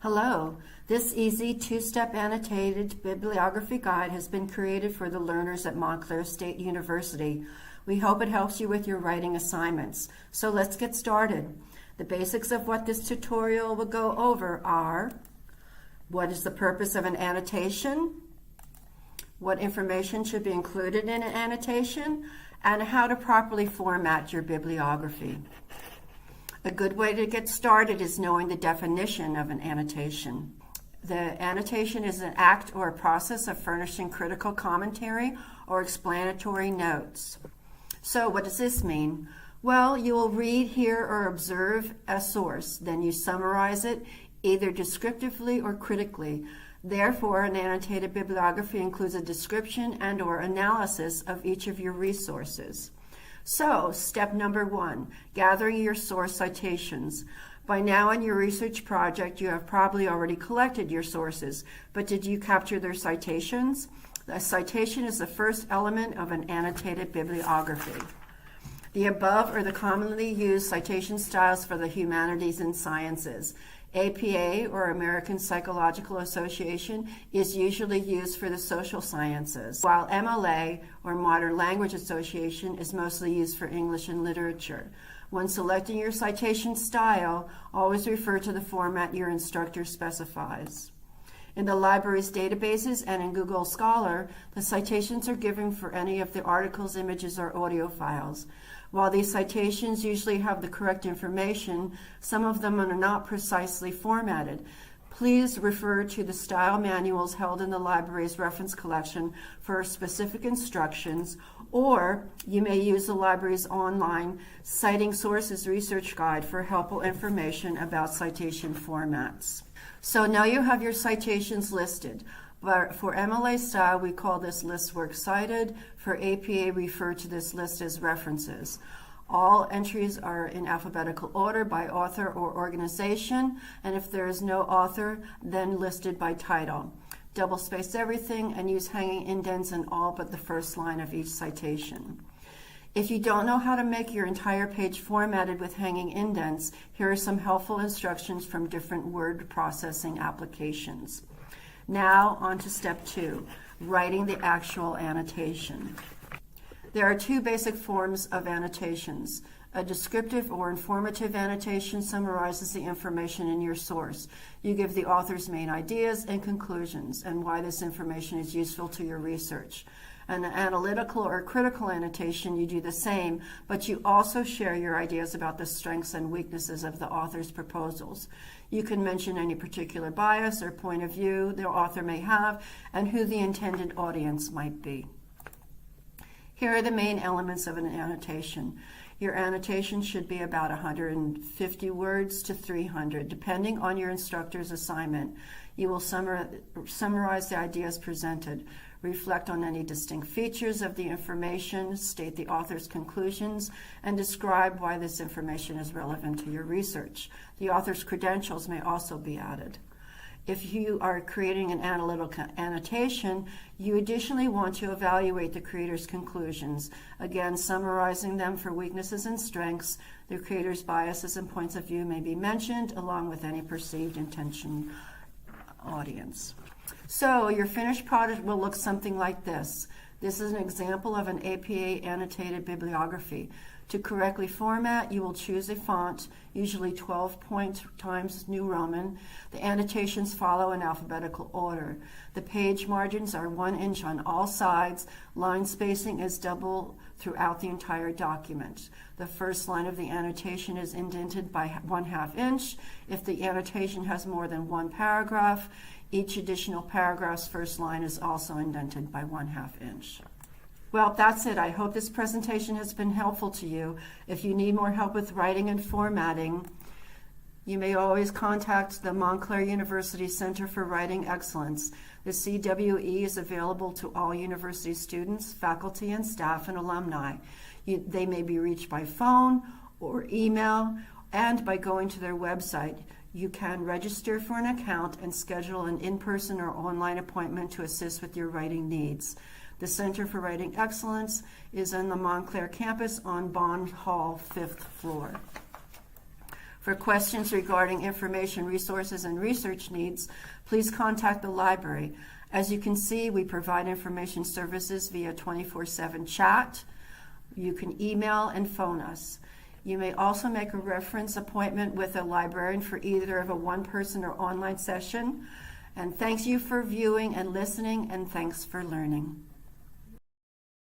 Hello, this easy two-step annotated bibliography guide has been created for the learners at Montclair State University. We hope it helps you with your writing assignments. So let's get started. The basics of what this tutorial will go over are: what is the purpose of an annotation, what information should be included in an annotation, and how to properly format your bibliography. A good way to get started is knowing the definition of an annotation. The annotation is an act or a process of furnishing critical commentary or explanatory notes. So what does this mean? Well, you will read, hear, or observe a source. Then you summarize it either descriptively or critically. Therefore, an annotated bibliography includes a description and or analysis of each of your resources. So, step number 1, gathering your source citations. By now in your research project, you have probably already collected your sources, but did you capture their citations? A citation is the first element of an annotated bibliography. The above are the commonly used citation styles for the humanities and sciences. APA, or American Psychological Association, is usually used for the social sciences, while MLA, or Modern Language Association, is mostly used for English and literature. When selecting your citation style, always refer to the format your instructor specifies. In the library's databases and in Google Scholar, the citations are given for any of the articles, images, or audio files. While these citations usually have the correct information, some of them are not precisely formatted. Please refer to the style manuals held in the library's reference collection for specific instructions, or you may use the library's online Citing Sources research guide for helpful information about citation formats. So now you have your citations listed. But for MLA style, we call this list works cited. For APA, refer to this list as references. All entries are in alphabetical order by author or organization, and if there is no author, then listed by title. Double space everything and use hanging indents in all but the first line of each citation. If you don't know how to make your entire page formatted with hanging indents, here are some helpful instructions from different word processing applications. Now on to step 2, writing the actual annotation. There are 2 basic forms of annotations. A descriptive or informative annotation summarizes the information in your source. You give the author's main ideas and conclusions and why this information is useful to your research. An analytical or critical annotation, you do the same, but you also share your ideas about the strengths and weaknesses of the author's proposals. You can mention any particular bias or point of view the author may have and who the intended audience might be. Here are the main elements of an annotation. Your annotation should be about 150 words to 300, depending on your instructor's assignment. You will summarize the ideas presented, reflect on any distinct features of the information, state the author's conclusions, and describe why this information is relevant to your research. The author's credentials may also be added. If you are creating an analytical annotation, you additionally want to evaluate the creator's conclusions, again summarizing them for weaknesses and strengths. The creator's biases and points of view may be mentioned, along with any perceived intention audience. So your finished product will look something like this. This is an example of an APA annotated bibliography. To correctly format, you will choose a font, usually 12 point Times New Roman. The annotations follow in alphabetical order. The page margins are 1 inch on all sides. Line spacing is double throughout the entire document. The first line of the annotation is indented by 1/2 inch. If the annotation has more than one paragraph, each additional paragraph's first line is also indented by 1/2 inch. Well, that's it. I hope this presentation has been helpful to you. If you need more help with writing and formatting, you may always contact the Montclair University Center for Writing Excellence. The CWE is available to all university students, faculty, and staff and alumni. They may be reached by phone or email, and by going to their website. You can register for an account and schedule an in-person or online appointment to assist with your writing needs. The Center for Writing Excellence is on the Montclair campus on Bond Hall, 5th floor. For questions regarding information, resources, and research needs, please contact the library. As you can see, we provide information services via 24/7 chat. You can email and phone us. You may also make a reference appointment with a librarian for either of a one-person or online session. And thanks you for viewing and listening, and thanks for learning.